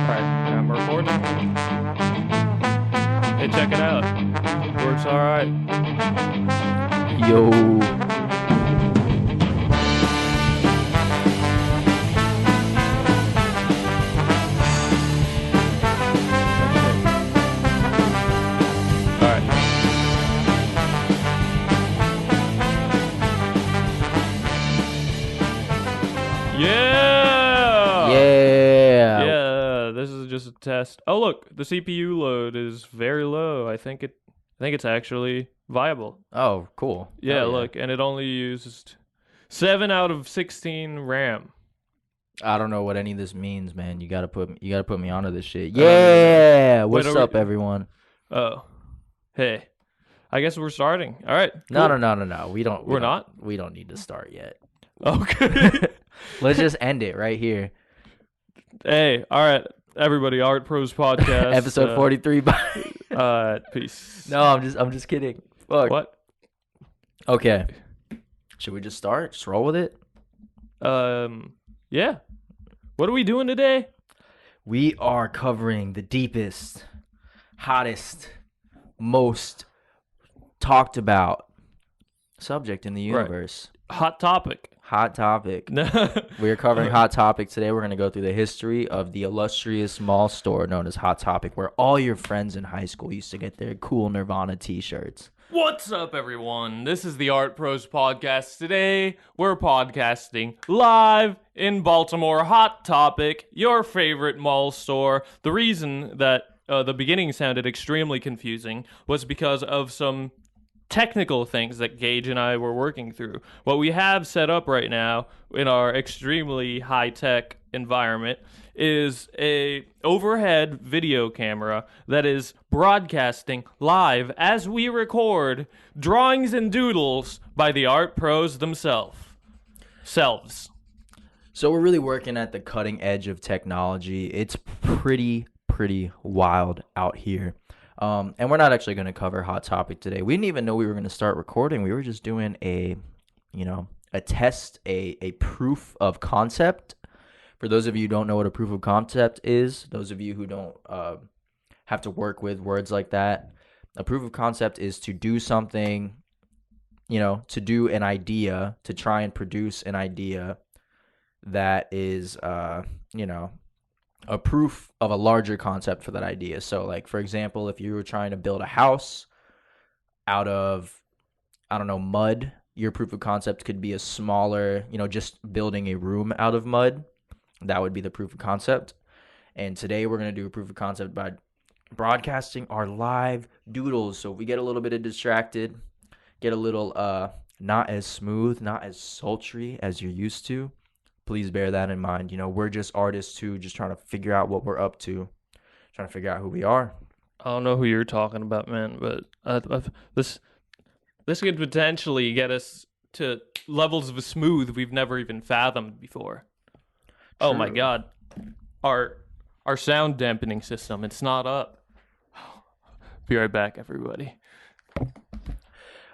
I'm recording. Hey, check it out. Works all right. Yo. All right. Yeah. Yeah. Yeah. This is just a test. Oh, look, the CPU load is very low. I think it's actually viable. Oh, cool. Yeah, Hell look, and it only used 7 out of 16 RAM. I don't know what any of this means, man. You gotta put me onto this shit. I don't either. Yeah. Wait, What's are up, we- everyone? Oh, hey. I guess we're starting. All right. No, cool. no. We're not? We don't need to start yet. Okay. Let's just end it right here. Hey, all right, everybody. Art Pros Podcast, Episode 43. Bye. Peace. No, I'm just kidding. Fuck. What? Okay. Should we just start? Just roll with it? Yeah. What are we doing today? We are covering the deepest, hottest, most talked about subject in the universe. Hot topic. Hot topic. We are covering Hot Topic today. We're going to go through the history of the illustrious mall store known as Hot Topic, where all your friends in high school used to get their cool Nirvana t-shirts. What's up, everyone? This is the Art Pros Podcast. Today, we're podcasting live in Baltimore. Hot Topic, your favorite mall store. The reason that the beginning sounded extremely confusing was because of some technical things that Gage and I were working through. What we have set up right now in our extremely high-tech environment is a overhead video camera that is broadcasting live as we record drawings and doodles by the art pros themselves. So we're really working at the cutting edge of technology. It's pretty wild out here. And we're not actually going to cover Hot Topic today. We didn't even know we were going to start recording. We were just doing a test, a proof of concept. For those of you who don't know what a proof of concept is, those of you who don't have to work with words like that, a proof of concept is to do something, to do an idea, to try and produce an idea that is, a proof of a larger concept for that idea. So, like, for example, if you were trying to build a house out of, mud, your proof of concept could be a smaller, just building a room out of mud. That would be the proof of concept. And today we're going to do a proof of concept by broadcasting our live doodles. So if we get a little bit distracted, get a little not as smooth, not as sultry as you're used to, please bear that in mind. We're just artists too, just trying to figure out what we're up to, trying to figure out who we are. I don't know who you're talking about, man, but this could potentially get us to levels of smooth we've never even fathomed before. Oh my God, our sound dampening system, it's not up. Be right back, everybody.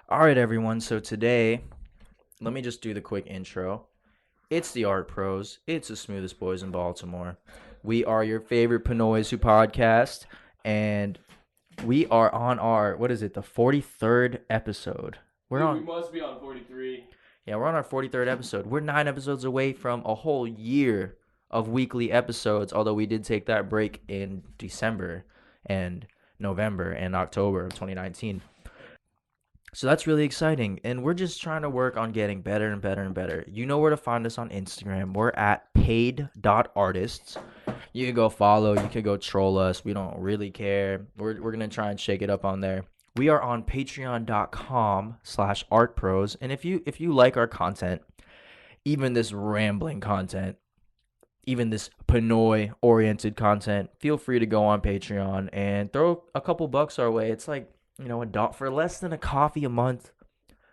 All right, everyone. So today, let me just do the quick intro. It's the Art Pros. It's the smoothest boys in Baltimore. We are your favorite Pinoys who podcast, and we are on our, the 43rd episode. We must be on 43. Yeah, we're on our 43rd episode. We're 9 episodes away from a whole year of weekly episodes, although we did take that break in December and November and October of 2019. So that's really exciting, and we're just trying to work on getting better and better and better. You know where to find us on Instagram. We're at paid.artists. You can go follow. You can go troll us. We don't really care. We're going to try and shake it up on there. We are on patreon.com/artpros, and if you like our content, even this rambling content, even this Pinoy-oriented content, feel free to go on Patreon and throw a couple bucks our way. It's like, for less than a coffee a month,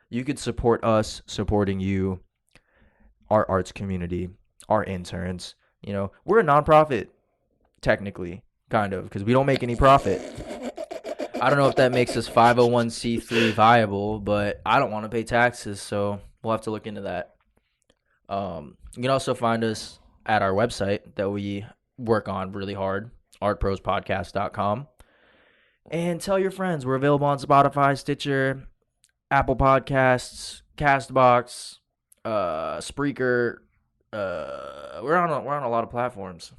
you could support us supporting you, our arts community, our interns. We're a nonprofit, technically, kind of, because we don't make any profit. I don't know if that makes us 501c3 viable, but I don't want to pay taxes, so we'll have to look into that. You can also find us at our website that we work on really hard. artprospodcast.com. And tell your friends. We're available on Spotify, Stitcher, Apple Podcasts, Castbox, Spreaker. We're on a lot of platforms.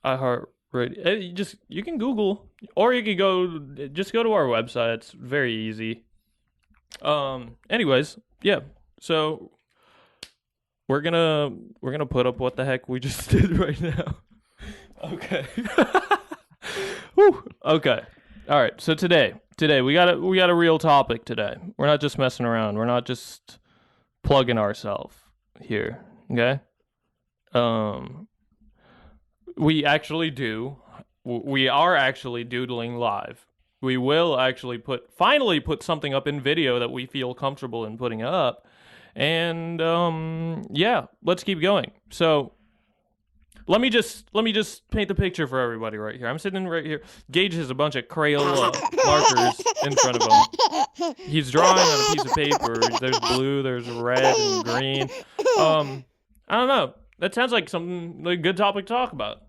iHeartRadio. You can Google, or you can go to our website. It's very easy. Anyways, yeah. So we're gonna put up what the heck we just did right now. Okay. Whew. Okay. All right. So today we got a real topic today. We're not just messing around. We're not just plugging ourselves here. Okay. We are actually doodling live. We will actually finally put something up in video that we feel comfortable in putting up. And yeah, let's keep going. So let me just paint the picture for everybody right here. I'm sitting right here. Gage has a bunch of Crayola markers in front of him. He's drawing on a piece of paper. There's blue, there's red and green. I don't know. That sounds like a good topic to talk about.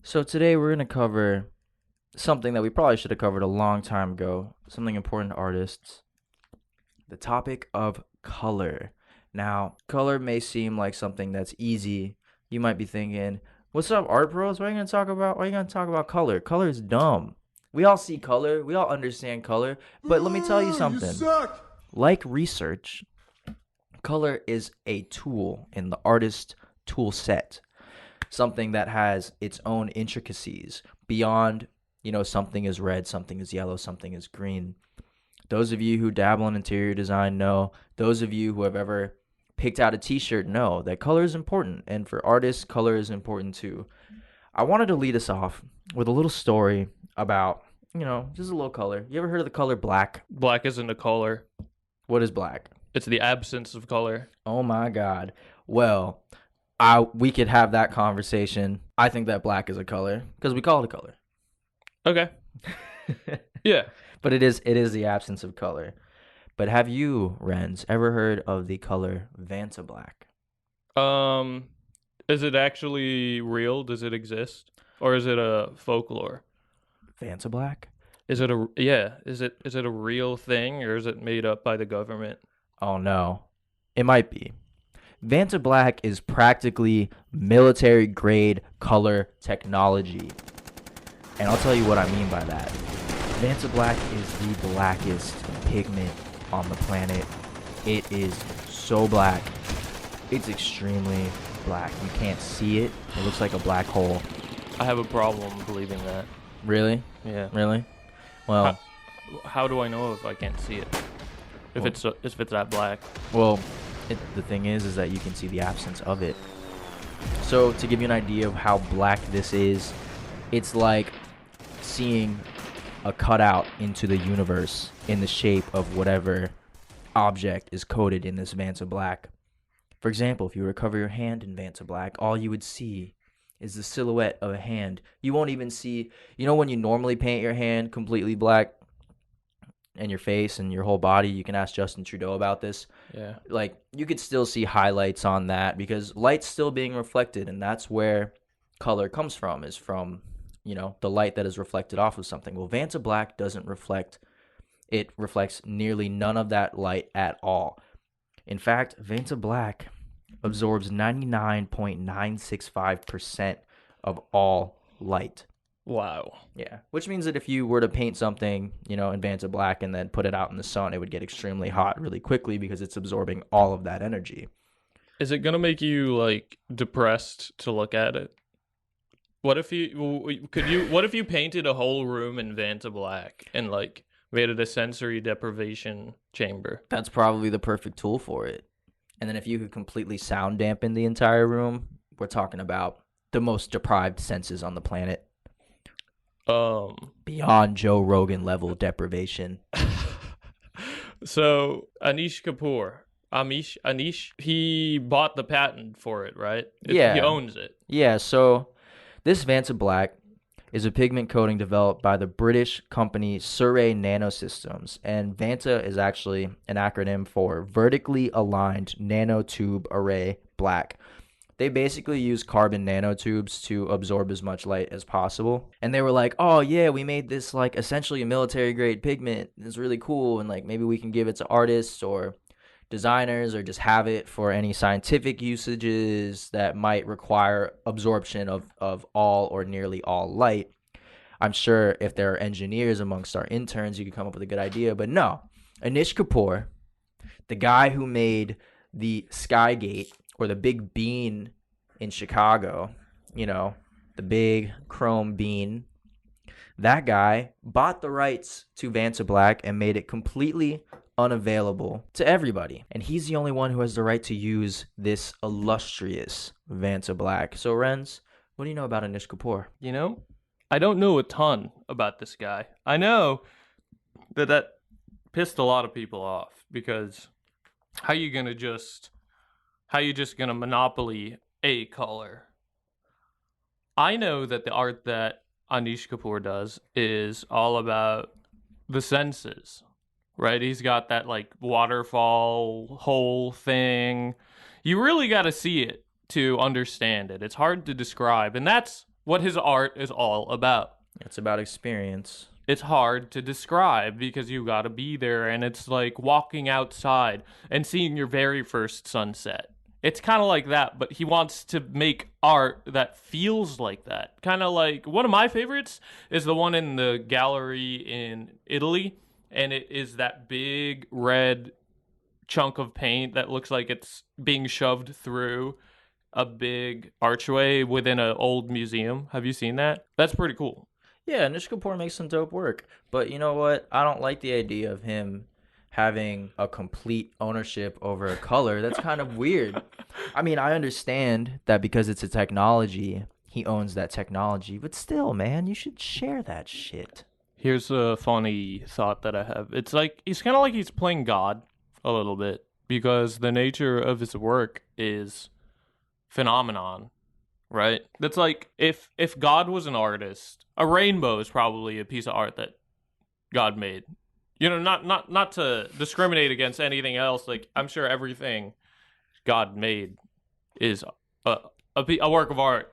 So today we're going to cover something that we probably should have covered a long time ago, something important to artists, the topic of color. Now, color may seem like something that's easy. You might be thinking, what's up, art pros? Why are you going to talk about color? Color is dumb. We all see color. We all understand color. But let me tell you something. Like research, color is a tool in the artist tool set. Something that has its own intricacies beyond, something is red, something is yellow, something is green. Those of you who dabble in interior design know. Those of you who have ever picked out a t-shirt know that color is important. And for artists, color is important too. I wanted to lead us off with a little story about, just a little color. You ever heard of the color black? Black isn't a color. What is black? It's the absence of color. Oh my God. Well, we could have that conversation. I think that black is a color because we call it a color. Okay. Yeah. But it is the absence of color. But have you, Renz, ever heard of the color Vantablack? Is it actually real? Does it exist? Or is it a folklore? Vantablack? Is it a real thing, or is it made up by the government? Oh no. It might be. Vantablack is practically military grade color technology. And I'll tell you what I mean by that. Vantablack is the blackest pigment on the planet. It is so black. It's extremely black. You can't see it. It looks like a black hole. I have a problem believing that. Really? Yeah. Really? Well, how do I know if I can't see it? If it's that black? Well, the thing is that you can see the absence of it. So to give you an idea of how black this is, it's like seeing a cutout into the universe in the shape of whatever object is coated in this Vantablack. For example, if you were to cover your hand in Vantablack, all you would see is the silhouette of a hand. You won't even see, when you normally paint your hand completely black and your face and your whole body, you can ask Justin Trudeau about this. Yeah. Like, you could still see highlights on that because light's still being reflected, and that's where color comes from, is from, the light that is reflected off of something. Well, Vantablack doesn't reflect. It reflects nearly none of that light at all. In fact, Vantablack absorbs 99.965% of all light. Wow. Yeah, which means that if you were to paint something, in Vantablack and then put it out in the sun, it would get extremely hot really quickly because it's absorbing all of that energy. Is it gonna make you depressed to look at it? What if you painted a whole room in Vantablack and made it a sensory deprivation chamber? That's probably the perfect tool for it. And then if you could completely sound dampen the entire room, we're talking about the most deprived senses on the planet. Beyond Joe Rogan level deprivation. So Anish Kapoor, he bought the patent for it, right? Yeah. He owns it. Yeah, so this Vantablack is a pigment coating developed by the British company Surrey Nanosystems, and Vanta is actually an acronym for Vertically Aligned Nanotube Array Black. They basically use carbon nanotubes to absorb as much light as possible. And they were like, oh, yeah, we made this like essentially a military grade pigment. It's really cool. And like maybe we can give it to artists or designers or just have it for any scientific usages that might require absorption of all or nearly all light. I'm sure if there are engineers amongst our interns, you could come up with a good idea. But no, Anish Kapoor, the guy who made the Skygate or the big bean in Chicago, the big chrome bean, that guy bought the rights to Vantablack and made it completely unavailable to everybody. And he's the only one who has the right to use this illustrious Vantablack. So, Renz, what do you know about Anish Kapoor? I don't know a ton about this guy. I know that pissed a lot of people off because how you just gonna monopoly a color? I know that the art that Anish Kapoor does is all about the senses, right? He's got that like waterfall whole thing. You really got to see it to understand it. It's hard to describe, and that's what his art is all about. It's about experience. It's hard to describe because you got to be there, and it's like walking outside and seeing your very first sunset. It's kind of like that, but he wants to make art that feels like that. Kind of like one of my favorites is the one in the gallery in Italy, and it is that big red chunk of paint that looks like it's being shoved through a big archway within an old museum. Have you seen that? That's pretty cool. Yeah, Anish Kapoor makes some dope work. But you know what? I don't like the idea of him having a complete ownership over a color. That's kind of weird. I mean, I understand that because it's a technology, he owns that technology. But still, man, you should share that shit. Here's a funny thought that I have. It's like, he's kind of like he's playing God a little bit because the nature of his work is phenomenon, right? That's like if God was an artist, a rainbow is probably a piece of art that God made. Not to discriminate against anything else. Like, I'm sure everything God made is a work of art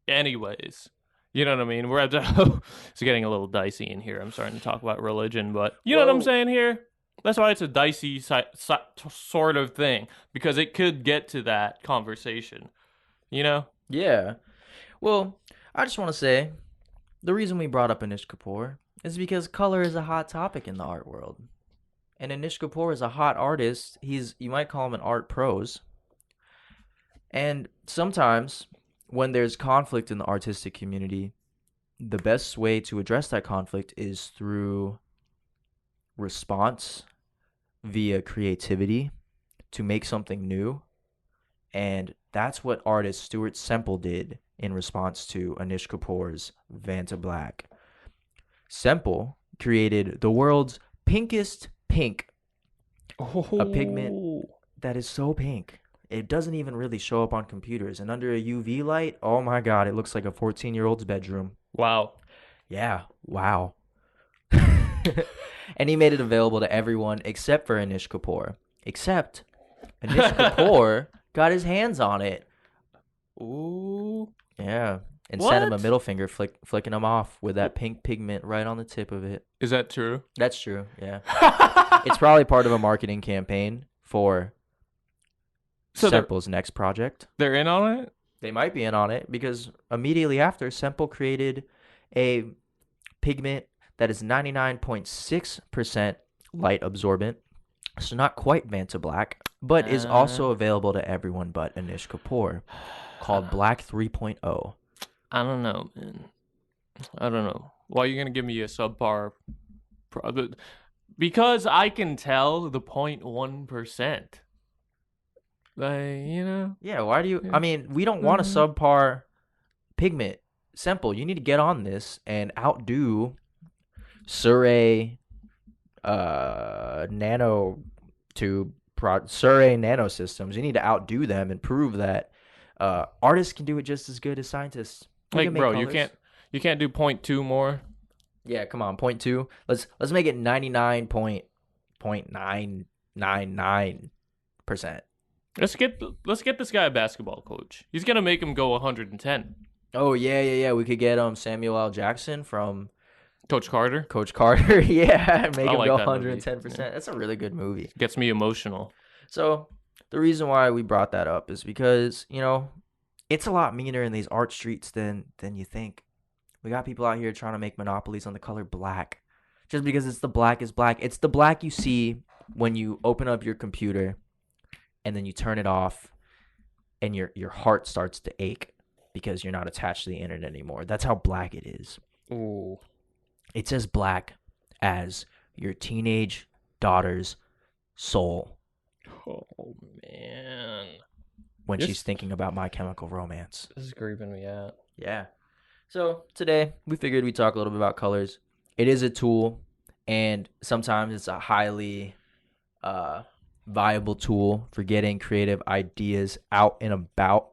anyways. You know what I mean? It's getting a little dicey in here. I'm starting to talk about religion, but you know what I'm saying here? That's why it's a dicey sort of thing, because it could get to that conversation, Yeah. Well, I just want to say the reason we brought up Anish Kapoor is because color is a hot topic in the art world. And Anish Kapoor is a hot artist. You might call him an art prose. And sometimes when there's conflict in the artistic community, the best way to address that conflict is through response via creativity to make something new. And that's what artist Stuart Semple did in response to Anish Kapoor's Vantablack. Semple created the world's pinkest pink, a pigment that is so pink it doesn't even really show up on computers, and under a UV light, oh my god, it looks like a 14-year-old's bedroom. Wow. Yeah, wow. And he made it available to everyone except for Anish Kapoor. Except Anish Kapoor got his hands on it. Ooh. Yeah. And sent him a middle finger, flicking him off with that pink pigment right on the tip of it. Is that true? That's true, yeah. It's probably part of a marketing campaign for Semple's next project. They're in on it? They might be in on it because immediately after, Semple created a pigment that is 99.6% light absorbent. So not quite Vantablack, but is also available to everyone but Anish Kapoor, called Black 3.0. I don't know, man. I don't know. Why are you going to give me a subpar? Because I can tell the 0.1%. Yeah, why do you... I mean, we don't want a subpar pigment. Semple, you need to get on this and outdo Surrey Nanosystems. You need to outdo them and prove that artists can do it just as good as scientists. Like, bro, you can't do 0.2 more. Yeah, come on, 0.2. Let's make it 99.999%. Let's get this guy a basketball coach. He's gonna make him go 110. Oh yeah. We could get Samuel L. Jackson from Coach Carter. Coach Carter. Yeah, make I him like go that movie. 110%. That's a really good movie. Gets me emotional. So the reason why we brought that up is because, it's a lot meaner in these art streets than you think. We got people out here trying to make monopolies on the color black. Just because it's the black is black. It's the black you see when you open up your computer and then you turn it off and your heart starts to ache because you're not attached to the internet anymore. That's how black it is. Ooh. It's as black as your teenage daughter's soul. Oh man. When she's thinking about My Chemical Romance. This is creeping me out. Yeah. So today we figured we'd talk a little bit about colors. It is a tool, and sometimes it's a highly viable tool for getting creative ideas out and about.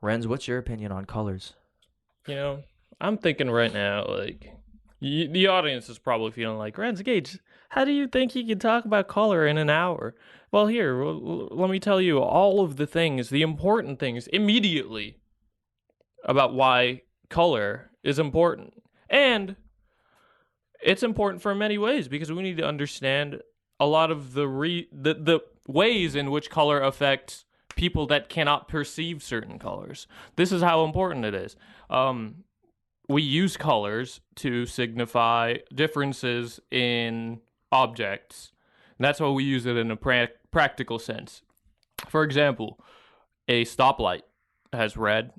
Renz, what's your opinion on colors? I'm thinking right now, like, the audience is probably feeling like, Renz Gage, how do you think you can talk about color in an hour? Well, here, let me tell you all of the things, the important things, immediately about why color is important. And it's important for many ways because we need to understand a lot of the ways in which color affects people that cannot perceive certain colors. This is how important it is. We use colors to signify differences in objects. And that's why we use it in a practical sense. For example, a stoplight has red,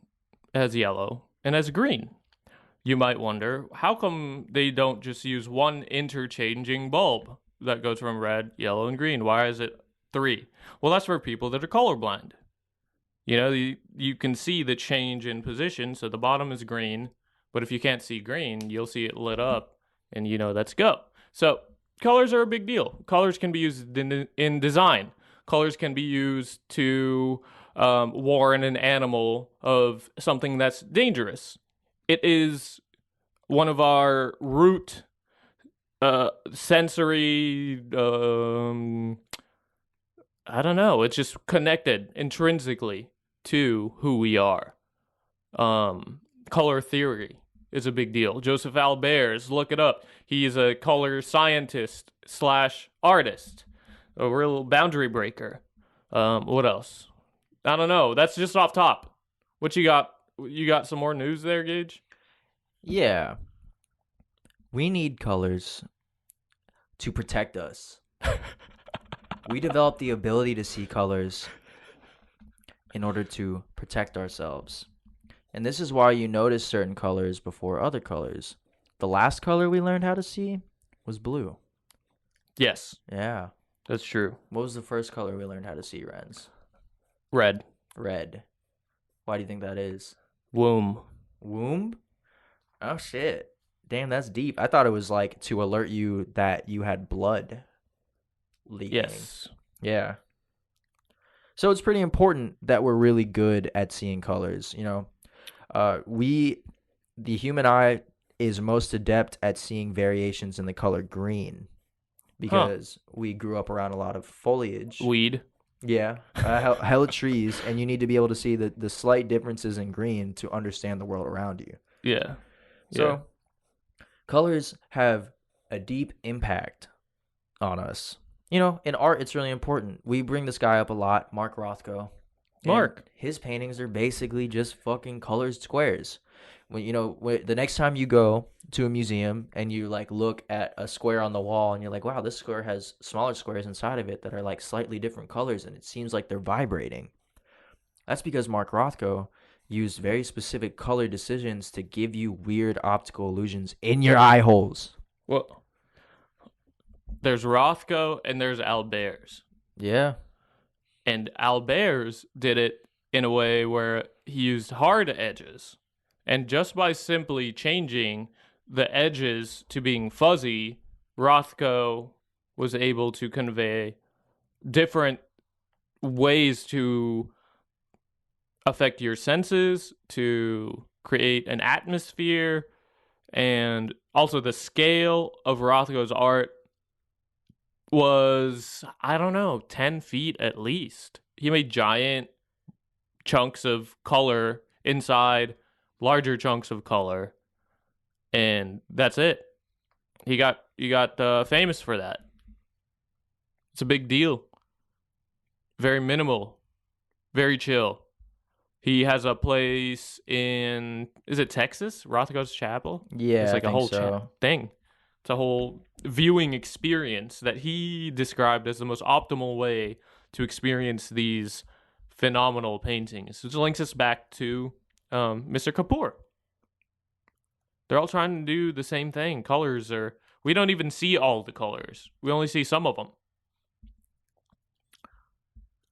has yellow, and has green. You might wonder, how come they don't just use one interchanging bulb that goes from red, yellow, and green? Why is it 3? Well, that's for people that are colorblind. You can see the change in position, so the bottom is green, but if you can't see green, you'll see it lit up, and that's go. So colors are a big deal. Colors can be used in design. Colors can be used to warn an animal of something that's dangerous. It is one of our root sensory, I don't know, it's just connected intrinsically to who we are. Color theory is a big deal. Joseph Albers, look it up. He is a color scientist / artist, a real boundary breaker. What else? I don't know. That's just off top. What you got? You got some more news there, Gage? Yeah. We need colors to protect us. We developed the ability to see colors in order to protect ourselves. And this is why you notice certain colors before other colors. The last color we learned how to see was blue. Yes. Yeah. That's true. What was the first color we learned how to see, Renz? Red. Red. Why do you think that is? Womb. Womb? Oh, shit. Damn, that's deep. I thought it was like to alert you that you had blood leaking. Yes. Yeah. So it's pretty important that we're really good at seeing colors. The human eye is most adept at seeing variations in the color green because we grew up around a lot of foliage. Weed. Yeah, hella trees, and you need to be able to see the slight differences in green to understand the world around you. Yeah. So colors have a deep impact on us. In art, it's really important. We bring this guy up a lot, Mark Rothko. Mark. His paintings are basically just fucking colored squares. When the next time you go to a museum and you look at a square on the wall and you're like, wow, this square has smaller squares inside of it that are slightly different colors and it seems like they're vibrating. That's because Mark Rothko used very specific color decisions to give you weird optical illusions in your eye holes. Well, there's Rothko and there's Albers. Yeah. And Albers did it in a way where he used hard edges. And just by simply changing the edges to being fuzzy, Rothko was able to convey different ways to affect your senses, to create an atmosphere, and also the scale of Rothko's art was, I don't know, 10 feet at least. he made giant chunks of color inside larger chunks of color, and that's it. He got famous for that. It's a big deal. Very minimal, very chill. He has a place in, is it Texas? Rothko's Chapel? Yeah, It's I like a think whole so. thing. It's a whole viewing experience that he described as the most optimal way to experience these phenomenal paintings, which links us back to Mr. Kapoor. They're all trying to do the same thing. Colors are, we don't even see all the colors. We only see some of them.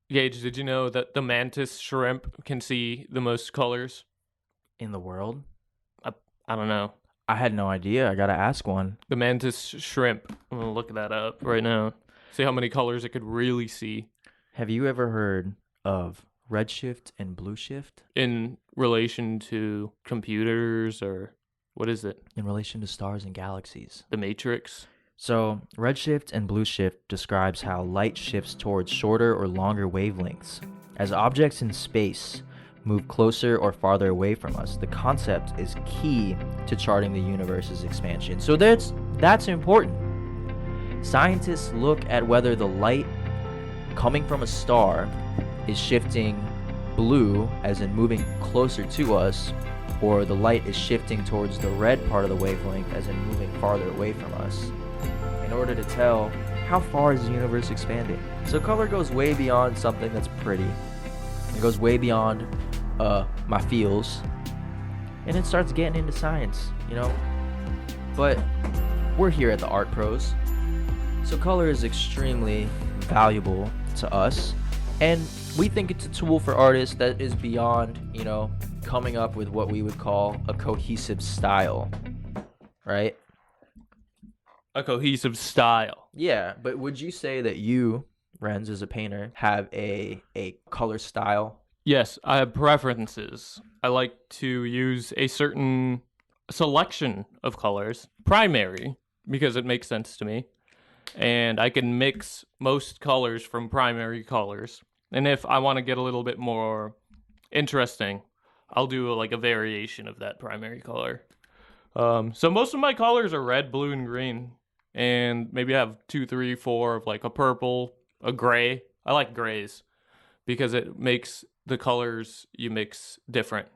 Gage, did you know that the mantis shrimp can see the most colors? In the world? I don't know. I had no idea. I gotta ask one. The mantis shrimp. I'm going to look that up right now. See how many colors it could really see. Have you ever heard of redshift and blue shift In relation to computers, or what is it? in relation to stars and galaxies? The Matrix? So, redshift and blue shift describes how light shifts towards shorter or longer wavelengths. As objects in space move closer or farther away from us, the concept is key to charting the universe's expansion. So that's important. Scientists look at whether the light coming from a star is shifting blue, as in moving closer to us, or the light is shifting towards the red part of the wavelength, as in moving farther away from us, in order to tell how far is the universe expanding. So color goes way beyond something that's pretty. It goes way beyond my feels, and it starts getting into science, you know. But we're here at the Art Pros, so color is extremely valuable to us, and we think it's a tool for artists that is beyond, you know, coming up with what we would call a cohesive style, right? A cohesive style. Yeah, but would you say that you, Renz, as a painter, have a color style? Yes, I have preferences. I like to use a certain selection of colors, primary, because it makes sense to me. And I can mix most colors from primary colors. And if I want to get a little bit more interesting, I'll do like a variation of that primary color. So most of my colors are red, blue, and green. And maybe I have 2, 3, 4 of like a purple, a gray. I like grays because it makes the colors you mix different.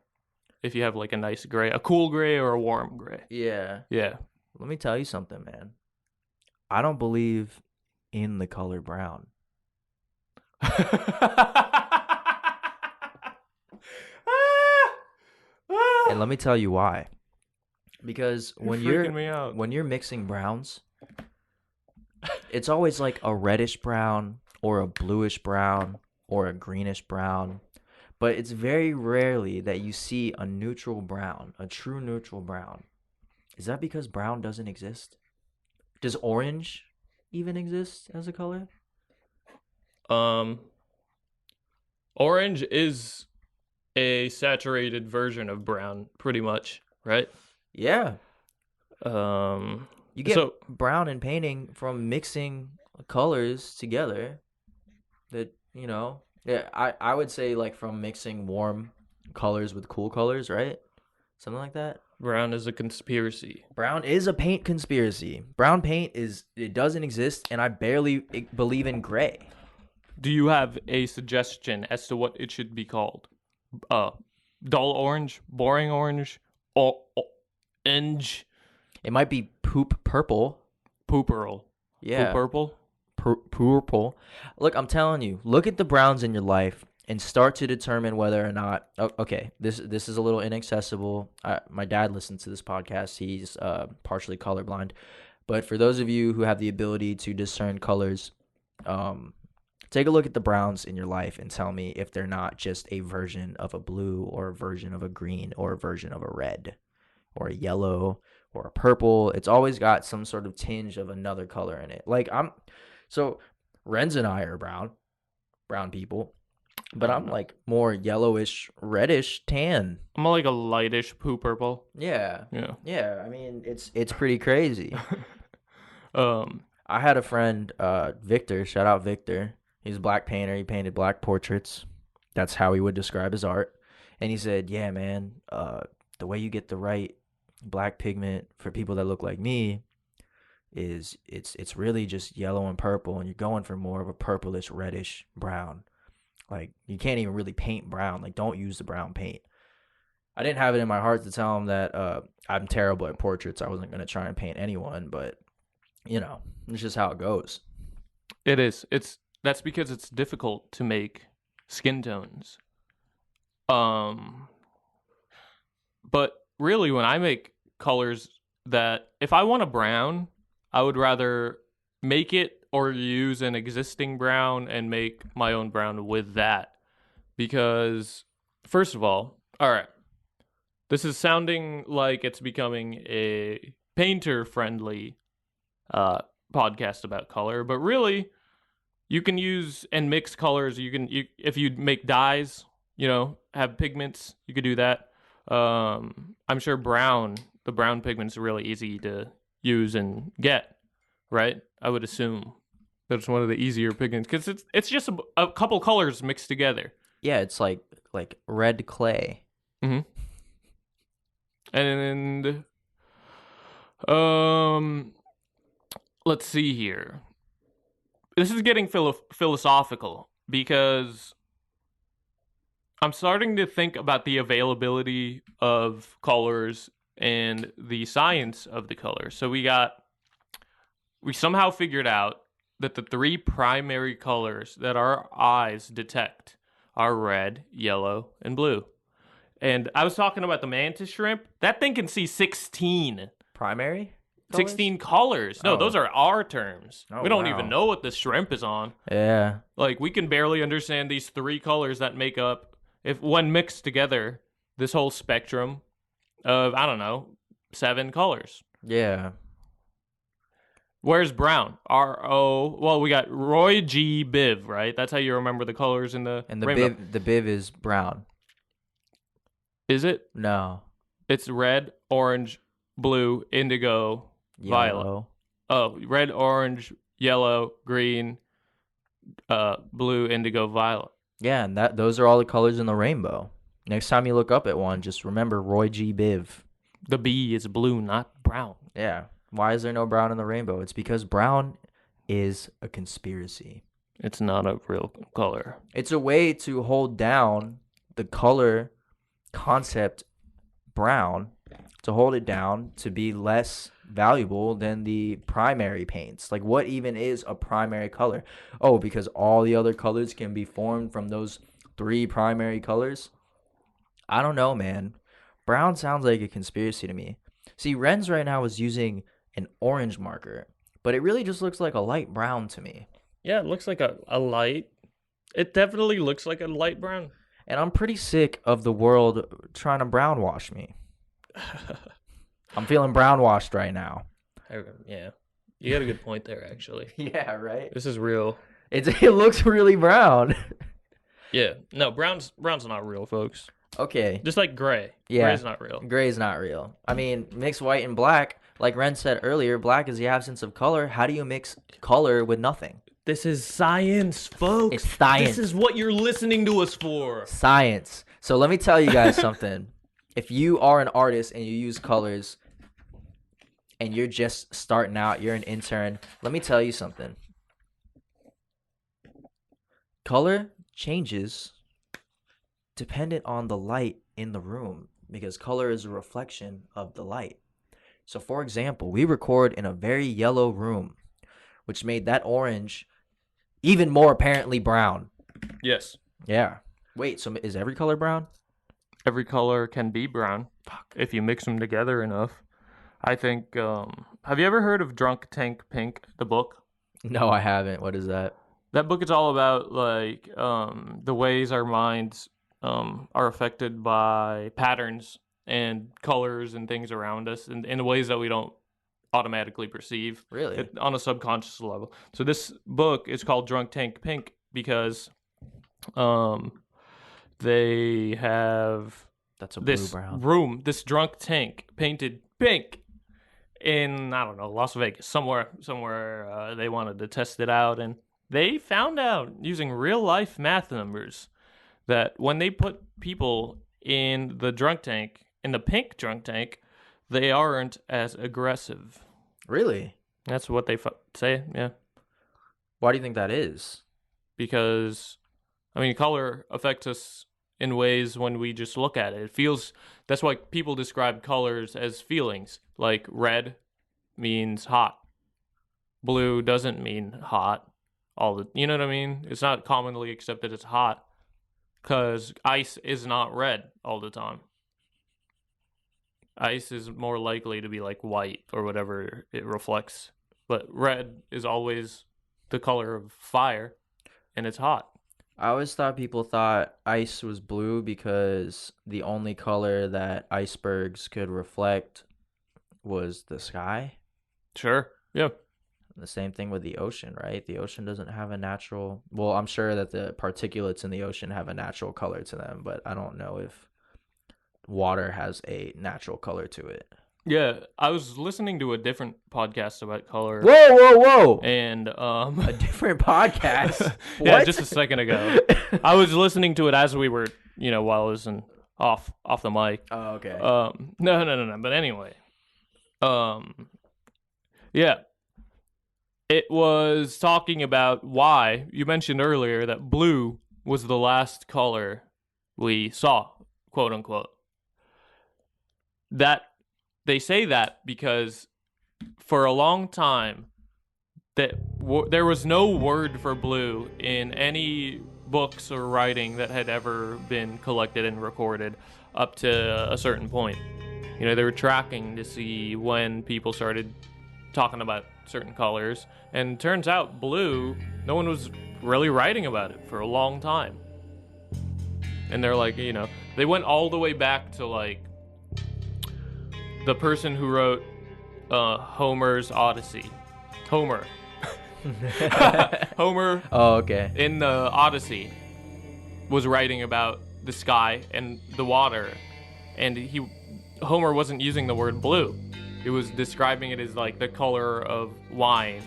If you have like a nice gray, a cool gray or a warm gray. Yeah. Yeah. Let me tell you something, man. I don't believe in the color brown. And let me tell you why. Because when freaking me out. when you're mixing browns, it's always like a reddish brown or a bluish brown or a greenish brown. But it's very rarely that you see a neutral brown, a true neutral brown. Is that because brown doesn't exist? Does orange even exist as a color? Orange is a saturated version of brown, pretty much, right? Yeah. You get so brown in painting from mixing colors together. That, you know, yeah, I would say like from mixing warm colors with cool colors, right? Something like that. brown is a conspiracy. Brown is a paint conspiracy. Brown paint it doesn't exist, and I barely believe in gray. Do you have a suggestion as to what it should be called? Dull orange, boring orange, orange, It might be poop purple. pooperl. Yeah. Poop purple. Purple. Look, I'm telling you, look at the browns in your life and start to determine whether or not. Okay, this is a little inaccessible. My dad listens to this podcast. He's partially colorblind, but for those of you who have the ability to discern colors, take a look at the browns in your life and tell me if they're not just a version of a blue or a version of a green or a version of a red or a yellow or a purple. It's always got some sort of tinge of another color in it. So Renz and I are brown people, but I'm like more yellowish, reddish, tan. I'm like a lightish poop purple. Yeah. Yeah. Yeah. I mean, it's pretty crazy. Um, I had a friend, Victor, shout out Victor. He's a black painter. He painted black portraits. That's how he would describe his art. And he said, "Yeah, man, the way you get the right black pigment for people that look like me is it's really just yellow and purple, and you're going for more of a purplish, reddish brown. Like you can't even really paint brown. Like don't use the brown paint." I didn't have it in my heart to tell him that I'm terrible at portraits. I wasn't gonna try and paint anyone, but it's just how it goes. It is. That's because it's difficult to make skin tones. But really, when I make colors that if I want a brown, I would rather make it or use an existing brown and make my own brown with that. Because, first of all right, this is sounding like it's becoming a painter-friendly podcast about color, but really, you can use and mix colors. If you make dyes, have pigments, you could do that. I'm sure the brown pigment's really easy to use and get, right? I would assume that's one of the easier pigments because it's just a couple colors mixed together. Yeah, it's like red clay. Mm-hmm. And let's see here. This is getting philosophical because I'm starting to think about the availability of colors and the science of the colors. So we somehow figured out that the three primary colors that our eyes detect are red, yellow, and blue. And I was talking about the mantis shrimp. That thing can see 16. Primary? 16 colors. No, those are our terms. Oh, we don't wow. even know what the shrimp is on. Yeah. Like, we can barely understand these three colors that make up, if when mixed together, this whole spectrum of, I don't know, 7 colors. Yeah. Where's brown? Well, we got Roy G. Biv, right? That's how you remember the colors in the rainbow. The biv is brown. Is it? No. It's red, orange, blue, indigo, violet. Oh, red, orange, yellow, green, blue, indigo, violet. Yeah, and those are all the colors in the rainbow. Next time you look up at one, just remember Roy G. Biv. The B is blue, not brown. Yeah. Why is there no brown in the rainbow? It's because brown is a conspiracy. It's not a real color. It's a way to hold down the color concept brown, to hold it down to be less valuable than the primary paints. Like, what even is a primary color? Oh, because all the other colors can be formed from those 3 primary colors? I don't know, man. Brown sounds like a conspiracy to me. See, Renz right now is using an orange marker, but it really just looks like a light brown to me. Yeah, it looks like a light. It definitely looks like a light brown. And I'm pretty sick of the world trying to brown wash me. I'm feeling brown washed right now. Yeah. You got a good point there, actually. Yeah, right? This is real. It looks really brown. Yeah. No, brown's not real, folks. Okay. Just like gray. Yeah. Gray's not real. Gray's not real. I mean, mix white and black. Like Ren said earlier, black is the absence of color. How do you mix color with nothing? This is science, folks. It's science. This is what you're listening to us for. Science. So let me tell you guys something. If you are an artist and you use colors and you're just starting out, you're an intern, let me tell you something. Color changes dependent on the light in the room because color is a reflection of the light. So for example, we record in a very yellow room, which made that orange even more apparently brown. Yes. Yeah. Wait, so is every color brown? Every color can be brown. Fuck. If you mix them together enough. I think, have you ever heard of Drunk Tank Pink, the book? No, I haven't. What is that? That book is all about, like, the ways our minds are affected by patterns and colors and things around us in ways that we don't automatically perceive. Really? On a subconscious level. So this book is called Drunk Tank Pink because they have That's a this blue-brown room, this drunk tank painted pink in, I don't know, Las Vegas, somewhere they wanted to test it out. And they found out using real life math numbers that when they put people in the pink drunk tank, they aren't as aggressive. Really? That's what they say, yeah. Why do you think that is? Because, I mean, color affects us in ways when we just look at it. That's why people describe colors as feelings. Like red means hot. Blue doesn't mean hot. You know what I mean? It's not commonly accepted as hot because ice is not red all the time. Ice is more likely to be like white or whatever it reflects. But red is always the color of fire, and it's hot. I always thought people thought ice was blue because the only color that icebergs could reflect was the sky. Sure. Yeah. The same thing with the ocean, right? The ocean doesn't have a natural. Well, I'm sure that the particulates in the ocean have a natural color to them, but I don't know if water has a natural color to it. Yeah, I was listening to a different podcast about color. Whoa! And a different podcast. Yeah, just a second ago. I was listening to it as we were, while I was off the mic. Oh, okay. No. But anyway, yeah, it was talking about why you mentioned earlier that blue was the last color we saw, quote unquote. That they say that because for a long time there was no word for blue in any books or writing that had ever been collected and recorded up to a certain point. They were tracking to see when people started talking about certain colors, and turns out blue, no one was really writing about it for a long time. And they're like, they went all the way back to like the person who wrote Homer's Odyssey. Homer. Homer. Oh, okay. In the Odyssey was writing about the sky and the water, and Homer wasn't using the word blue. He was describing it as like the color of wine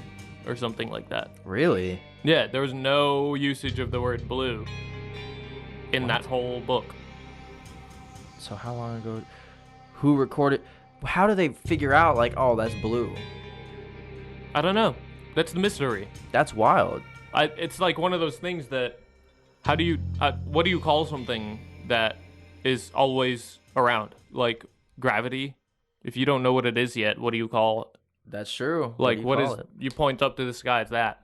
or something like that. Really? Yeah, there was no usage of the word blue in that whole book. So how long ago? Who recorded? How do they figure out like, oh, that's blue? I don't know. That's the mystery. That's wild. It's like one of those things that, what do you call something that is always around? Like gravity? If you don't know what it is yet, what do you call it? That's true. Like you point up to the sky, it's that.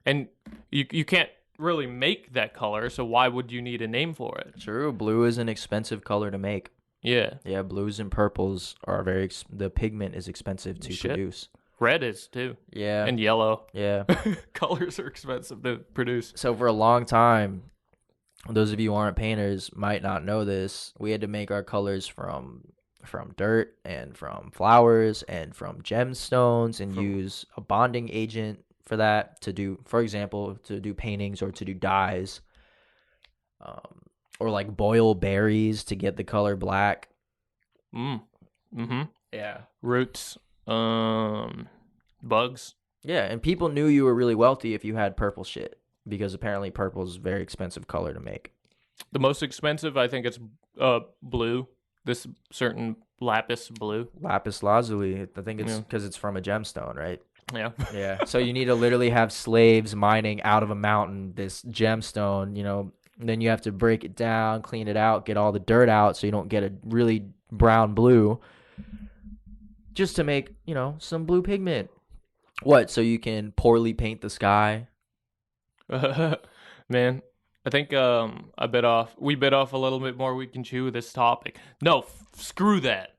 And you can't really make that color, so why would you need a name for it? True. Blue is an expensive color to make. Yeah. Yeah, blues and purples are the pigment is expensive to produce. Red is too. Yeah. And yellow. Yeah. Colors are expensive to produce. So for a long time, those of you who aren't painters might not know this, we had to make our colors from dirt and from flowers and from gemstones and use a bonding agent for that to do, for example, to do paintings or to do dyes, or like boil berries to get the color black. Yeah. Roots, bugs. Yeah, and people knew you were really wealthy if you had purple shit because apparently purple is a very expensive color to make. The most expensive, I think it's blue. This certain lapis blue. Lapis lazuli. I think it's because it's from a gemstone, right? Yeah. Yeah. So you need to literally have slaves mining out of a mountain this gemstone, then you have to break it down, clean it out, get all the dirt out so you don't get a really brown blue just to make, some blue pigment. What? So you can poorly paint the sky? Man, I think we bit off a little bit more we can chew with this topic. No, screw that.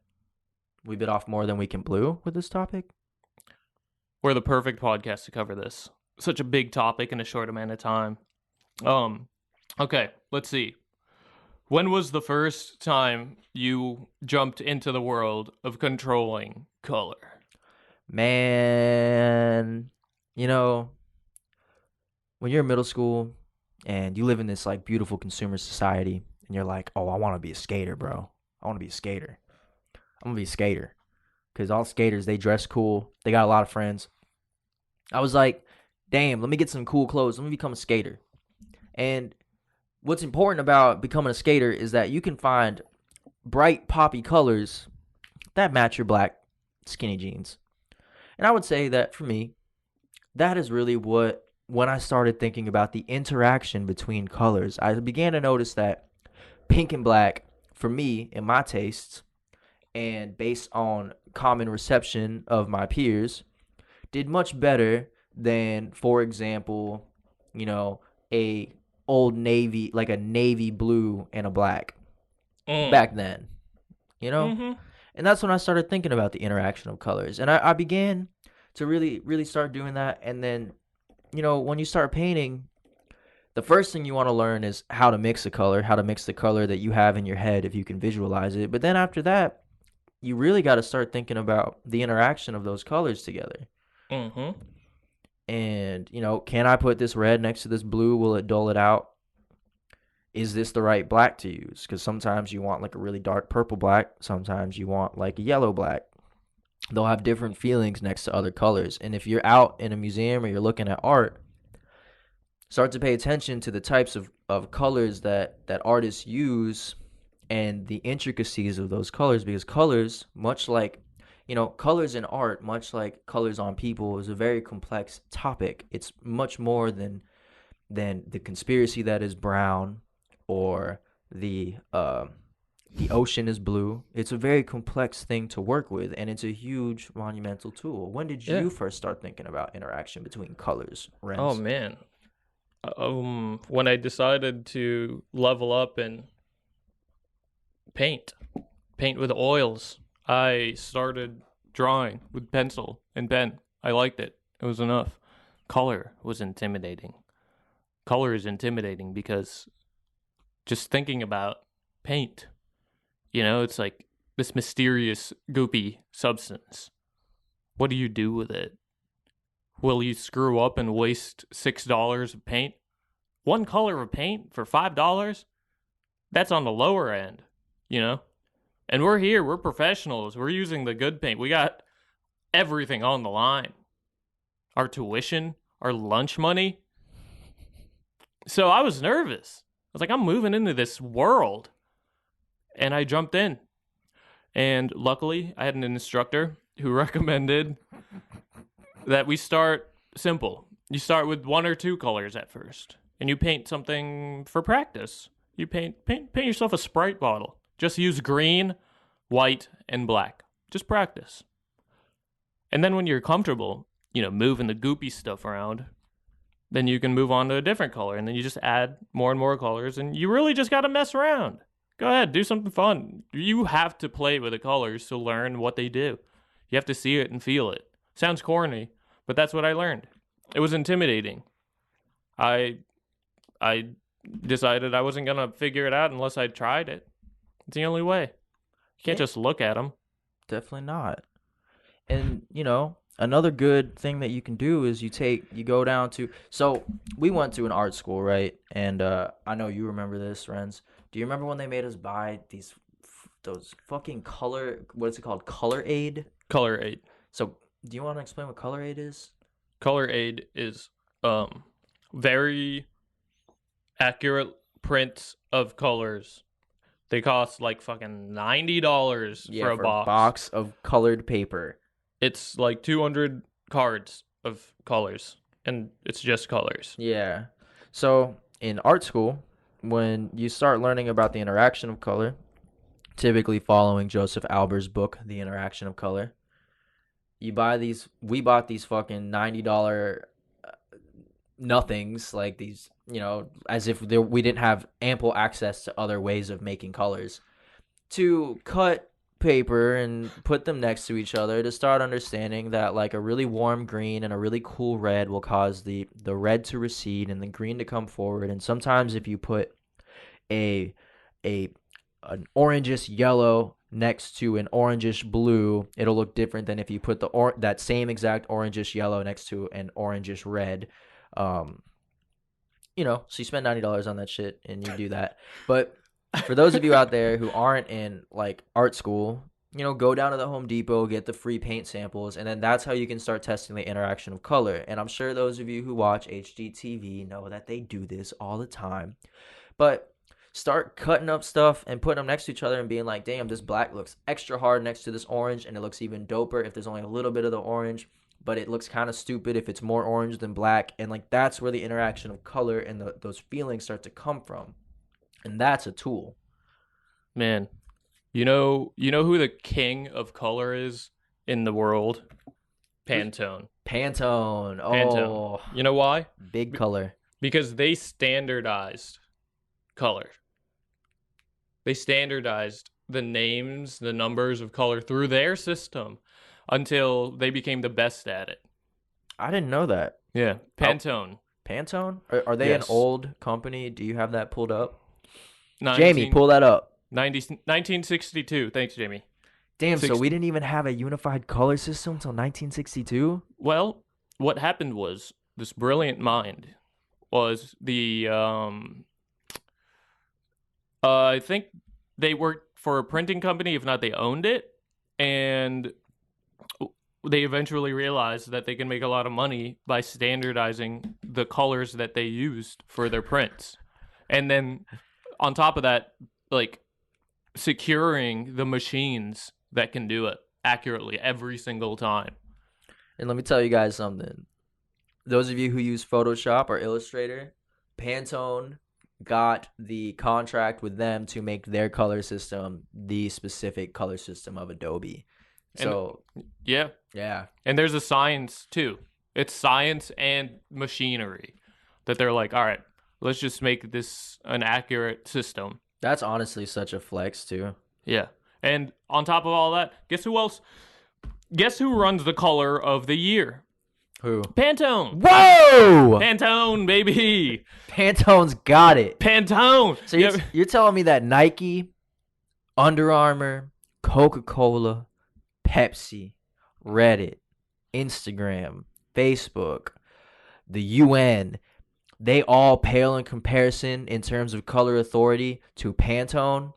We bit off more than we can blue with this topic? We're the perfect podcast to cover this. Such a big topic in a short amount of time. Okay, let's see. When was the first time you jumped into the world of controlling color? Man, when you're in middle school and you live in this like beautiful consumer society and you're like, oh, I want to be a skater, bro. I want to be a skater. I'm going to be a skater. Because all skaters, they dress cool. They got a lot of friends. I was like, damn, let me get some cool clothes. Let me become a skater. And what's important about becoming a skater is that you can find bright poppy colors that match your black skinny jeans. And I would say that for me, that is really what, when I started thinking about the interaction between colors, I began to notice that pink and black, for me, in my tastes, and based on common reception of my peers, did much better than, for example, you know, a old navy, like a navy blue and a black Mm. back then, you know? Mm-hmm. And that's when I started thinking about the interaction of colors. And I began to really, really start doing that. And then, when you start painting, the first thing you want to learn is how to mix a color, how to mix the color that you have in your head if you can visualize it. But then after that, you really got to start thinking about the interaction of those colors together. Mm-hmm. And, can I put this red next to this blue? Will it dull it out? Is this the right black to use? Because sometimes you want like a really dark purple black. Sometimes you want like a yellow black. They'll have different feelings next to other colors. And if you're out in a museum or you're looking at art, start to pay attention to the types of colors that artists use and the intricacies of those colors, because colors, much like, colors in art, much like colors on people, is a very complex topic. It's much more than the conspiracy that is brown, or the ocean is blue. It's a very complex thing to work with, and it's a huge monumental tool. When did Yeah. you first start thinking about interaction between colors, Renz? Oh man. When I decided to level up and paint with oils, I started drawing with pencil and pen. I liked it. It was enough. Color was intimidating. Color is intimidating because just thinking about paint, it's like this mysterious, goopy substance. What do you do with it? Will you screw up and waste $6 of paint? One color of paint for $5? That's on the lower end, And we're here, we're professionals. We're using the good paint. We got everything on the line. Our tuition, our lunch money. So I was nervous. I was like, I'm moving into this world. And I jumped in. And luckily, I had an instructor who recommended that we start simple. You start with one or two colors at first, and you paint something for practice. You paint yourself a Sprite bottle. Just use green, white, and black. Just practice. And then when you're comfortable, moving the goopy stuff around, then you can move on to a different color, and then you just add more and more colors, and you really just got to mess around. Go ahead, do something fun. You have to play with the colors to learn what they do. You have to see it and feel it. Sounds corny, but that's what I learned. It was intimidating. I decided I wasn't going to figure it out unless I tried it. It's the only way. You can't just look at them. Definitely not. And, another good thing that you can do is you go down to, so we went to an art school, right? And I know you remember this, Renz. Do you remember when they made us buy those fucking what is it called? Color Aid? Color Aid. So do you want to explain what Color Aid is? Color Aid is very accurate prints of colors. They cost like fucking $90 for a box of colored paper. It's like 200 cards of colors, and it's just colors. Yeah. So in art school, when you start learning about the interaction of color, typically following Joseph Alber's book, The Interaction of Color, we bought these fucking $90 nothings, like these, as if we didn't have ample access to other ways of making colors, to cut paper and put them next to each other to start understanding that like a really warm green and a really cool red will cause the red to recede and the green to come forward. And sometimes if you put an orangish yellow next to an orangish blue, it'll look different than if you put that same exact orangish yellow next to an orangish red. So you spend $90 on that shit and you do that. But for those of you out there who aren't in like art school, go down to the Home Depot, get the free paint samples, and then that's how you can start testing the interaction of color. And I'm sure those of you who watch HGTV know that they do this all the time. But start cutting up stuff and putting them next to each other and being like, damn, this black looks extra hard next to this orange, and it looks even doper if there's only a little bit of the orange, but it looks kind of stupid if it's more orange than black. And like that's where the interaction of color and those feelings start to come from. And that's a tool. Man, you know who the king of color is in the world? Pantone. Pantone. Oh, Pantone. You know why? Big color. Because they standardized color. They standardized the names, the numbers of color through their system until they became the best at it. I didn't know that. Yeah, Pantone. Pantone? Are they an old company? Do you have that pulled up? Jamie, pull that up. 1962. Thanks, Jamie. Damn, so we didn't even have a unified color system until 1962? Well, what happened was this brilliant mind was I think they worked for a printing company, if not they owned it, and they eventually realized that they can make a lot of money by standardizing the colors that they used for their prints. And then on top of that, like securing the machines that can do it accurately every single time. And let me tell you guys something. Those of you who use Photoshop or Illustrator, Pantone got the contract with them to make their color system the specific color system of Adobe. So, yeah. And there's a science too. It's science and machinery that they're like, all right, let's just make this an accurate system. That's honestly such a flex too. Yeah. And on top of all that, guess who else? Guess who runs the color of the year? Who? Pantone. Whoa! Pantone, baby. Pantone's got it. Pantone. So you're telling me that Nike, Under Armour, Coca-Cola, Pepsi, Reddit, Instagram, Facebook, the UN, they all pale in comparison in terms of color authority to Pantone?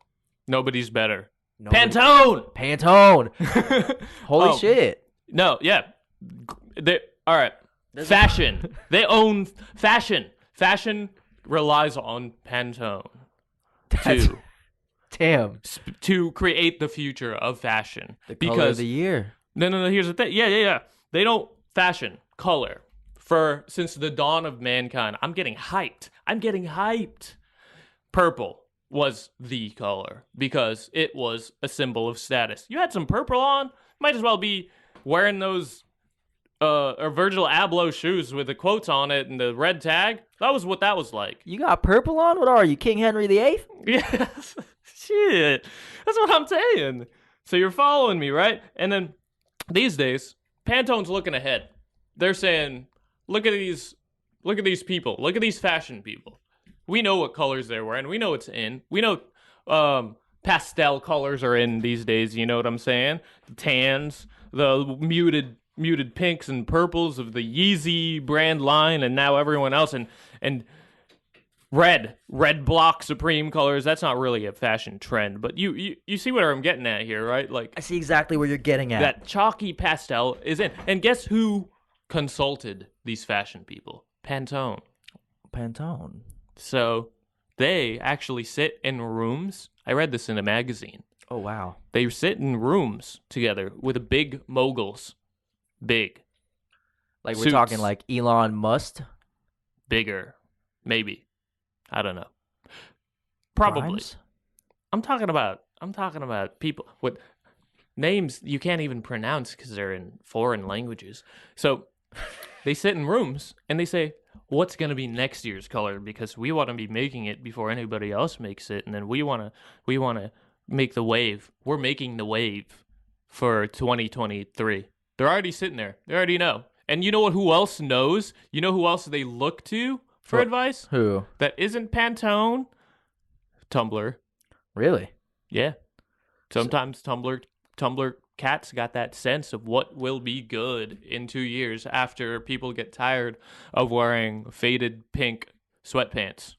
Nobody's better. Pantone. Holy shit. No, yeah. All right. Fashion. They own fashion. Fashion relies on Pantone to create the future of fashion. The color of the year. No. Here's the thing. Yeah. They don't fashion color since the dawn of mankind. I'm getting hyped. Purple was the color because it was a symbol of status. You had some purple on, might as well be wearing those or Virgil Abloh shoes with the quotes on it and the red tag. That was what that was like. You got purple on? What are you, King Henry VIII? Yes. Shit. That's what I'm saying. So you're following me, right? And then these days, Pantone's looking ahead. They're saying, look at these people. Look at these fashion people. We know what colors they're wearing. We know it's in. We know pastel colors are in these days. You know what I'm saying? The tans, the muted pinks and purples of the Yeezy brand line, and now everyone else, and red block supreme colors. That's not really a fashion trend, but you see what I'm getting at here, right? Like, I see exactly where you're getting at. That chalky pastel is in. And guess who consulted these fashion people? Pantone. So they actually sit in rooms. I read this in a magazine. Oh, wow. They sit in rooms together with big moguls. Big. Like we're talking like Elon Musk? Bigger. Maybe. I don't know. Probably. Grimes? I'm talking about people with names you can't even pronounce because they're in foreign languages. So they sit in rooms and they say, what's going to be next year's color? Because we want to be making it before anybody else makes it. And then we want to make the wave. We're making the wave for 2023. They're already sitting there. They already know. And you know who else knows? You know who else they look to for advice? Who? That isn't Pantone? Tumblr. Really? Yeah. Sometimes Tumblr cats got that sense of what will be good in 2 years after people get tired of wearing faded pink sweatpants.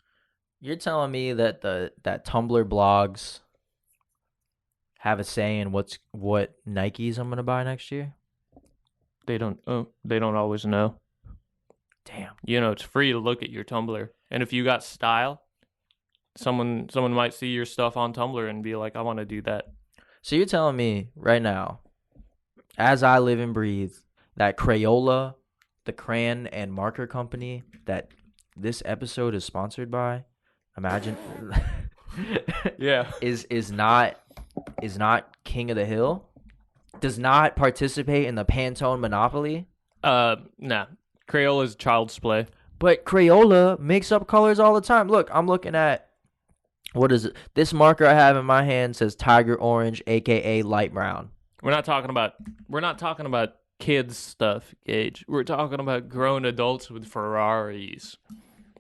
You're telling me that that Tumblr blogs have a say in what Nikes I'm gonna buy next year? They don't always know. Damn. You know, it's free to look at your Tumblr. And if you got style, someone might see your stuff on Tumblr and be like, I want to do that. So you're telling me right now, as I live and breathe, that Crayola, the crayon and marker company that this episode is sponsored by, imagine, Yeah. is not king of the hill, does not participate in the Pantone monopoly. Nah. Crayola's child's play. But Crayola makes up colors all the time. Look, I'm looking at, what is it? This marker I have in my hand says Tiger Orange, aka light brown. We're not talking about kids stuff, Gage. We're talking about grown adults with Ferraris.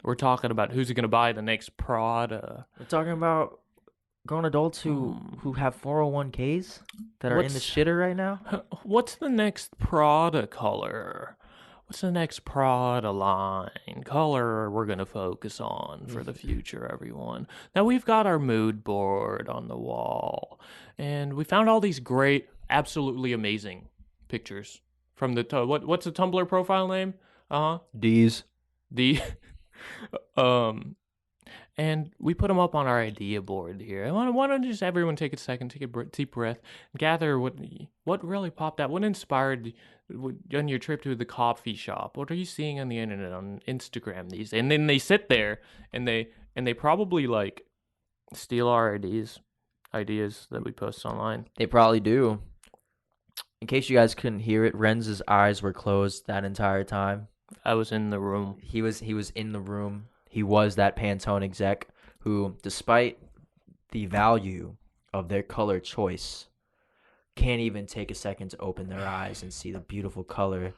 We're talking about who's going to buy the next Prada. We're talking about grown adults who have 401ks that are in the shitter right now. What's the next Prada color? What's the next Prada line color we're going to focus on for the future, everyone? Now, we've got our mood board on the wall, and we found all these great, absolutely amazing pictures from the what's the Tumblr profile name? D's. And we put them up on our idea board here. Why don't just everyone take a second, take a deep breath, and gather what really popped out, what inspired on your trip to the coffee shop. What are you seeing on the internet, on Instagram these days? And then they sit there and they probably like steal our ideas that we post online. They probably do. In case you guys couldn't hear it, Renz's eyes were closed that entire time. I was in the room. He was in the room. He was that Pantone exec who, despite the value of their color choice, can't even take a second to open their eyes and see the beautiful color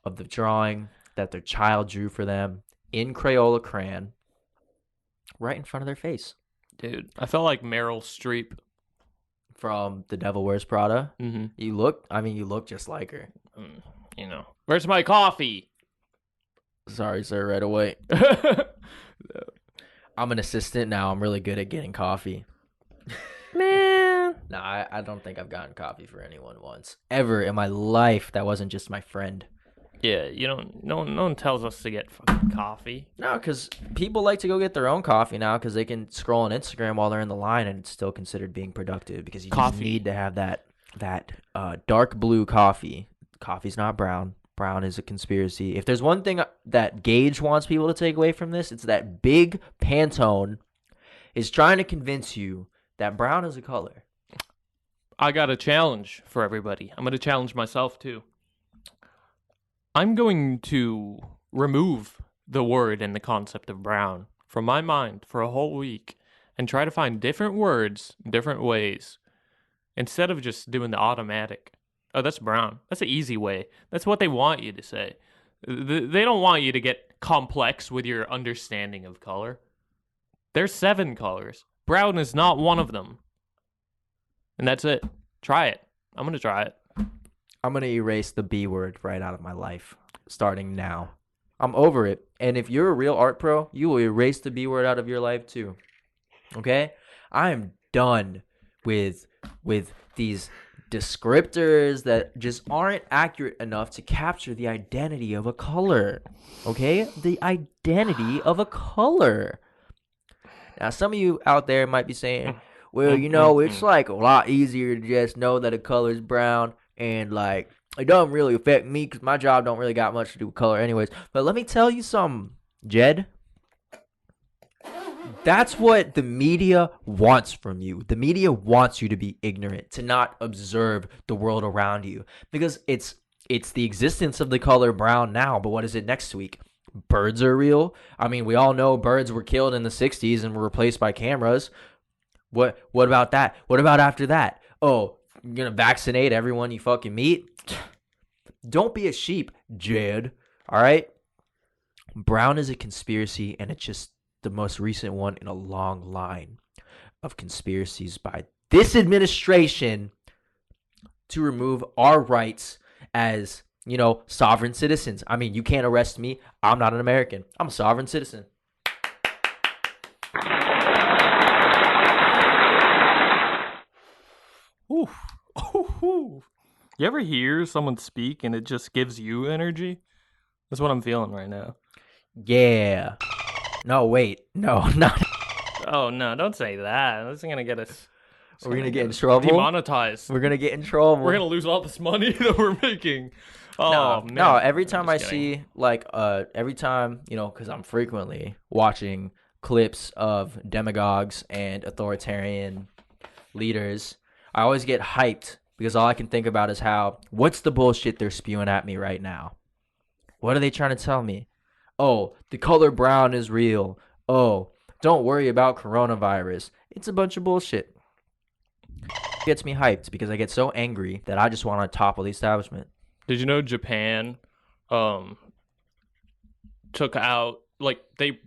of the drawing that their child drew for them in Crayola crayon right in front of their face. Dude, I felt like Meryl Streep from The Devil Wears Prada. Mm-hmm. You look just like her. You know, where's my coffee? Sorry, sir, right away. I'm an assistant now. I'm really good at getting coffee. Man. No, I don't think I've gotten coffee for anyone once. Ever in my life that wasn't just my friend. Yeah, no one tells us to get fucking coffee. No, because people like to go get their own coffee now because they can scroll on Instagram while they're in the line and it's still considered being productive because you just need to have that dark blue coffee. Coffee's not brown. Brown is a conspiracy. If there's one thing that Gage wants people to take away from this, it's that big Pantone is trying to convince you that brown is a color. I got a challenge for everybody. I'm going to challenge myself too. I'm going to remove the word and the concept of brown from my mind for a whole week and try to find different words, different ways, instead of just doing the automatic. Oh, that's brown. That's an easy way. That's what they want you to say. They don't want you to get complex with your understanding of color. There's 7 colors. Brown is not one of them. And that's it. Try it. I'm going to try it. I'm going to erase the B word right out of my life, starting now. I'm over it. And if you're a real art pro, you will erase the B word out of your life too. Okay? I am done with these descriptors that just aren't accurate enough to capture the identity of a color. Okay? The identity of a color. Now, some of you out there might be saying, well, it's like a lot easier to just know that a color is brown and like it doesn't really affect me because my job don't really got much to do with color anyways. But let me tell you something, Jed. That's what the media wants from you. The media wants you to be ignorant, to not observe the world around you. Because it's the existence of the color brown now, but what is it next week? Birds are real. I mean, we all know birds were killed in the 60s and were replaced by cameras. What about that? What about after that? Oh, you're going to vaccinate everyone you fucking meet? Don't be a sheep, Jed. All right? Brown is a conspiracy, and it's just the most recent one in a long line of conspiracies by this administration to remove our rights as, sovereign citizens. I mean, you can't arrest me. I'm not an American. I'm a sovereign citizen. Oof. Ooh. You ever hear someone speak and it just gives you energy? That's what I'm feeling right now. Yeah. No, wait. No, not. Oh no, don't say that. That's gonna get us. We're gonna get in trouble. Demonetized. We're gonna get in trouble. We're gonna lose all this money that we're making. Oh man. No. Every time I just kidding. see every time because I'm frequently watching clips of demagogues and authoritarian leaders, I always get hyped because all I can think about is what's the bullshit they're spewing at me right now? What are they trying to tell me? Oh, the color brown is real. Oh, don't worry about coronavirus. It's a bunch of bullshit. It gets me hyped because I get so angry that I just want to topple the establishment. Did you know Japan took out, like, they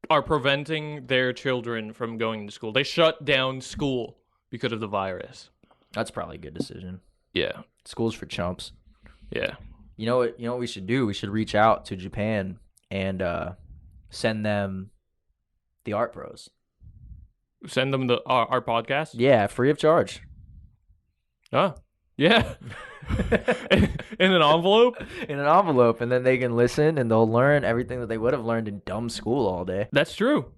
are preventing their children from going to school. They shut down school because of the virus. That's probably a good decision. Yeah. School's for chumps. Yeah. You know what we should do? We should reach out to Japan and send them the Art Bros. Send them our podcast? Yeah, free of charge. Oh, yeah. In an envelope? In an envelope, and then they can listen and they'll learn everything that they would have learned in dumb school all day. That's true.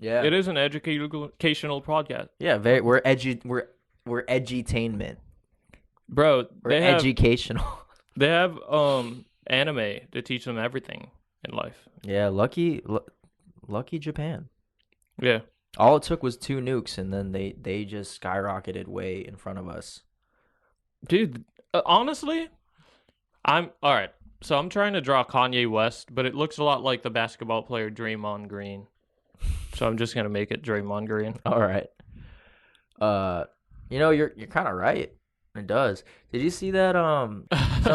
Yeah. It is an educational podcast. Yeah, we're edutainment. Bro, We're educational. They have anime to teach them everything in life. Yeah, lucky Japan. Yeah. All it took was 2 nukes, and then they just skyrocketed way in front of us. Dude, honestly, all right. So I'm trying to draw Kanye West, but it looks a lot like the basketball player Draymond Green. So I'm just gonna make it Draymond Green. All right. You're kind of right. It does. Did you see that some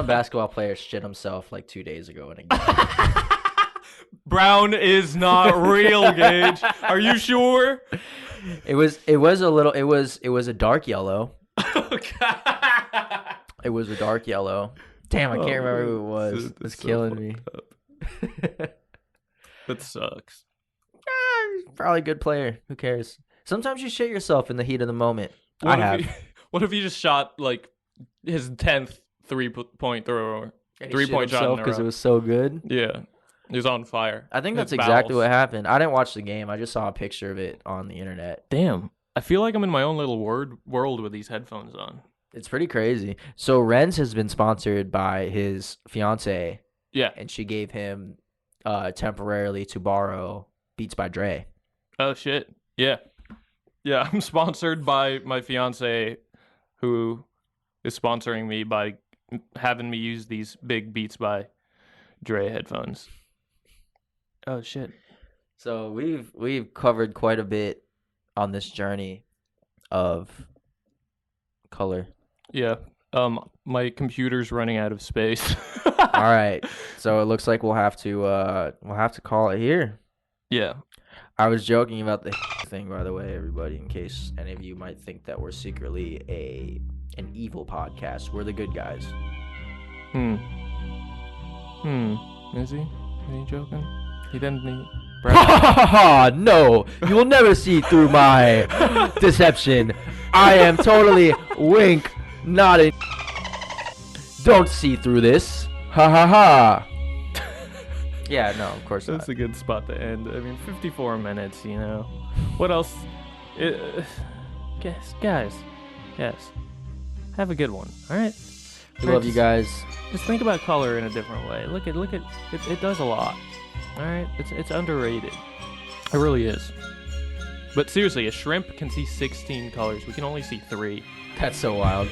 basketball player shit himself like 2 days ago in a game? Brown is not real, Gage. Are you sure? It was a dark yellow. It was a dark yellow. Damn, I can't remember who it was. It's killing me. That sucks. Probably a good player. Who cares? Sometimes you shit yourself in the heat of the moment. What if he just shot like his 10th 3-point throw, 3-point shot because it was so good? Yeah, he was on fire. I think that's exactly what happened. I didn't watch the game. I just saw a picture of it on the internet. Damn, I feel like I'm in my own little world with these headphones on. It's pretty crazy. So Renz has been sponsored by his fiance. Yeah, and she gave him temporarily to borrow Beats by Dre. Oh shit! Yeah. I'm sponsored by my fiance, who is sponsoring me by having me use these big Beats by Dre headphones. Oh shit! So we've covered quite a bit on this journey of color. Yeah. My computer's running out of space. All right. So it looks like we'll have to call it here. Yeah. I was joking about the thing, by the way, everybody, in case any of you might think that we're secretly an evil podcast. We're the good guys. Is he? Is he joking? He didn't need... No, you will never see through my deception. I am totally wink, not a... Don't see through this. Ha ha ha. Yeah, no, of course not. That's a good spot to end. I mean, 54 minutes, you know. What else? Guys, have a good one, all right? We love you guys. Just think about color in a different way. Look at it does a lot, all right? It's underrated. It really is. But seriously, a shrimp can see 16 colors. We can only see 3. That's so wild.